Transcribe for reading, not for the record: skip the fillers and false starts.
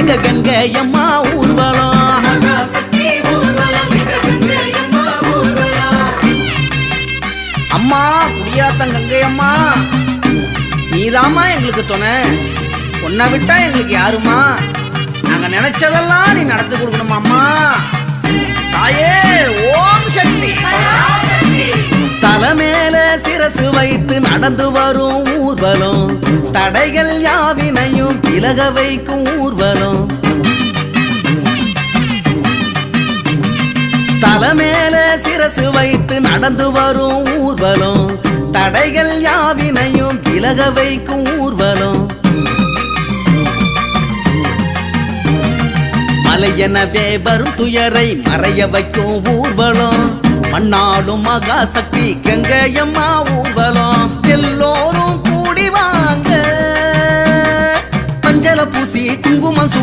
எங்க கங்கையம்மா ஊர்வலம். அம்மா குடியாத்தம் கங்கையம்மா, நீதாம்மா எங்களுக்கு துணை. உன்னை விட்டா எங்களுக்கு யாருமா? நாங்க நினைச்சதெல்லாம் நீ நடத்தி கொடுக்கணுமாம்மா. தாயே ஓம் சக்தி. தலைமேல சிரசு வைத்து நடந்து வரும் ஊர்வலம், தடைகள் யாவினையும் விலக வைக்கும் ஊர்வலம். தலைமேல சிரசு வைத்து நடந்து வரும் ஊர்வலம், தடைகள் யாவினையும் விலக வைக்கும் ஊர்வலம். மலை எனவே வரும் துயரை மறைய வைக்கும் ஊர்வலம். மண்ணாளும் மகாசக்தி கங்கையம்மா ஊர்வலம். எல்லோரும் கூடி வாங்க, மஞ்சள பூசி குங்குமம்